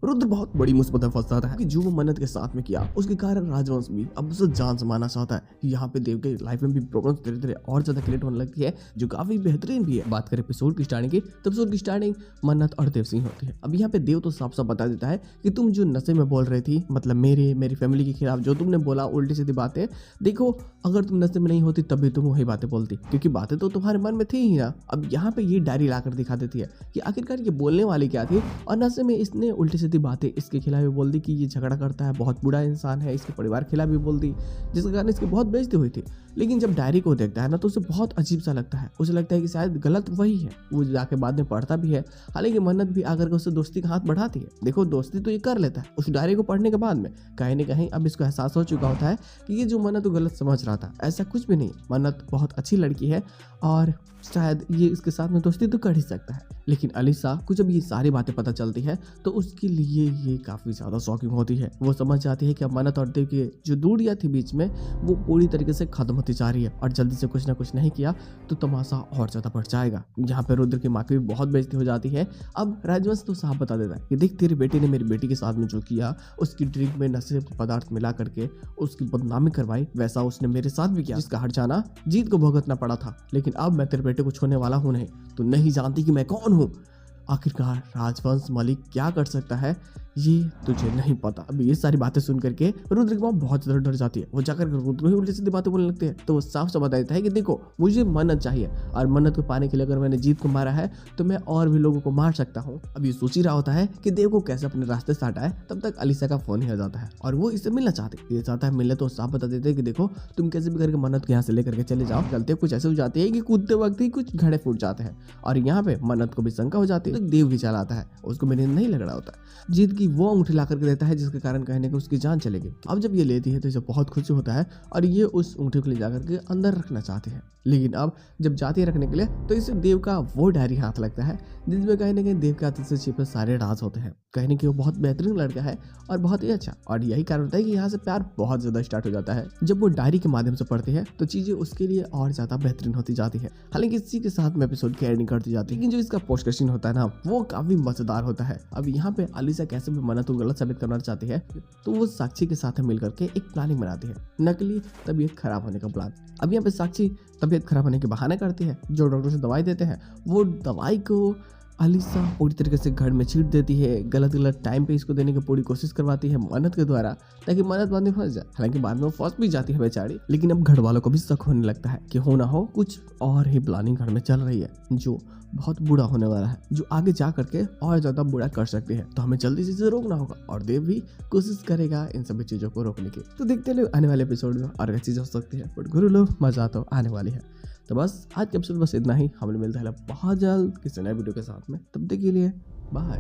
रुद्र बहुत बड़ी मुसीबत में फंस जाता है कि जो वो मन्नत के साथ में किया उसके कारण राजवंश भी अब उसे जान से मारना चाहता है कि यहाँ पे देव के लाइफ में भी प्रॉब्लम्स धीरे धीरे और ज्यादा क्रिएट होने लगती है, जो काफी बेहतरीन भी है। बात करें एपिसोड की स्टार्टिंग की, तो एपिसोड की स्टार्टिंग मन्नत और देव सिंह होती है। अब यहाँ पे देव तो साफ साफ बता देता है कि तुम जो नशे में बोल रही थी, मतलब मेरी फैमिली के खिलाफ जो तुमने बोला उल्टी सीधी बातें, देखो अगर तुम नशे में नहीं होती तभी तुम वही बातें बोलती, क्योंकि बातें तो तुम्हारे मन में थी ही ना। अब यहाँ पे ये डायरी लाकर दिखा देती है कि आखिरकार ये बोलने वाली क्या थी, और नशे में इसने उल्टी सीधी बातें इसके खिलाफ भी बोल दी कि ये झगड़ा करता है, बहुत बुरा इंसान है, इसके परिवार के खिलाफ भी बोल दी, जिसके कारण इसकी बहुत बेइज्जती हुई थी। लेकिन जब डायरी को देखता है ना तो उसे बहुत अजीब सा लगता है, उसे लगता है कि शायद गलत वही है। वो जाके बाद में पढ़ता भी है, हालांकि मन्नत भी आकर के उससे दोस्ती का हाथ बढ़ाती है। देखो दोस्ती तो ये कर लेता है उस डायरी को पढ़ने के बाद में, कहीं ना कहीं अब इसको एहसास हो चुका होता है कि ये जो मन्नत गलत समझ रहा था, ऐसा कुछ भी नहीं। मन्नत बहुत अच्छी लड़की है और शायद ये इसके साथ में दोस्ती तो कर ही सकता है। लेकिन अलीसा को जब ये सारी बातें पता चलती है तो उसके लिए ये काफ़ी ज़्यादा शॉकिंग होती है। वो समझ जाती है कि अब मन्नत और देव की जो दूरियां थी बीच में वो पूरी तरीके से खत्म होती जा रही है, और जल्दी से कुछ ना कुछ नहीं किया तो तमाशा और ज़्यादा बढ़ जाएगा। यहाँ पे रुद्र की माँ की भी बहुत बेइज्जती हो जाती है। अब राजवंश तो साफ बता देता है कि देख तेरी बेटी ने मेरी बेटी के साथ में जो किया, उसकी ड्रिंक में नशे पदार्थ मिला करके उसकी बदनामी करवाई, वैसा उसने मेरे साथ भी किया, जिसका हर जाना जीत को भुगतना पड़ा था। लेकिन अब मैं तेरे बेटे को छोड़ने वाला हूँ नहीं, तो नहीं जानती कि मैं कौन हूँ। आखिरकार राजवंश मलिक क्या कर सकता है ये तुझे नहीं पता। अब ये सारी बातें सुन करके रुद्र की माँ बहुत ज्यादा डर जाती है। वो जाकर रुद्र ही उल्टी सीधी बातें बोलने लगते हैं। तो वो साफ साफ बता देता है कि देखो मुझे मन्नत चाहिए, और मन्नत को पाने के लिए अगर मैंने जीत को मारा है तो मैं और भी लोगों को मार सकता हूँ। अब ये सोच ही रहा होता है कि देव को कैसे अपने रास्ते से हटाए, तब तक अलीसा का फोन ही आ जाता है और वो इससे मिलना चाहते। ये चाहता है मिलने, तो साफ बता देते हैं कि देखो तुम कैसे भी करके मन्नत को यहाँ से लेकर के चले जाओ। गलती कुछ ऐसे हो जाती है कि कूदते वक्त ही कुछ घड़े फूट जाते हैं, और यहाँ पे मन्नत को भी शंका हो जाती है। तो देव भी चला आता है, उसको मेरे नहीं लग रहा होता। जीत की वो अंगूठी ला करके देता है जिसके कारण कहने को उसकी जान चलेगी। अब जब ये लेती है तो इसे बहुत खुशी होता है और ये उस अंगूठी को ले जाकर के अंदर रखना चाहते हैं। लेकिन अब जब जाती है रखने के लिए तो इसे देव का वो डायरी हाथ लगता है जिसमें कहीं ना कहीं देव के हाथ से छिपे सारे राज होते हैं। कहने कि वो बहुत बेहतरीन लड़का है और बहुत ही अच्छा, और यही कारण होता है कि यहाँ से प्यार बहुत ज्यादा स्टार्ट हो जाता है। जब वो डायरी के माध्यम से पढ़ती है तो चीजें उसके लिए और ज्यादा बेहतरीन होती जाती है। हालांकि इसी के साथ में एपिसोड की एंडिंग करती जाती है, लेकिन जो इसका पोस्ट क्वेश्चन होता है ना वो काफी मजेदार होता है। अब यहाँ पे अलीसा कैसे भी मन्नत को गलत साबित करना चाहती है तो वो साक्षी के साथ मिलकर के एक प्लानिंग बनाती है, नकली तबीयत खराब होने का प्लान। अब यहाँ पे साक्षी तबीयत खराब होने के बहाने करती है, जो डॉक्टर से दवाई देते हैं वो दवाई को अलीसा पूरी तरीके से घर में छीट देती है, गलत गलत टाइम पे इसको देने की पूरी कोशिश करवाती है मन्नत के द्वारा, ताकि मन्नत बाद में फंस जाए। हालांकि बाद में वो फंस भी जाती है बेचारी, लेकिन अब घर वालों को भी शक होने लगता है कि हो ना हो कुछ और ही प्लानिंग घर में चल रही है जो बहुत बुरा होने वाला है, जो आगे जा करके और ज्यादा बुरा कर सकती है। तो हमें जल्दी से इसे रोकना होगा, और देव भी कोशिश करेगा इन सभी चीजों को रोकने की। तो देखते लोग आने वाले एपिसोड में और अच्छी चीज हो सकती है, बट गुरु लोग मजा तो आने वाली है। तो बस आज के एपिसोड बस इतना ही। हमें मिलता है बहुत जल्द किसी नए वीडियो के साथ में, तब तक के लिए बाय।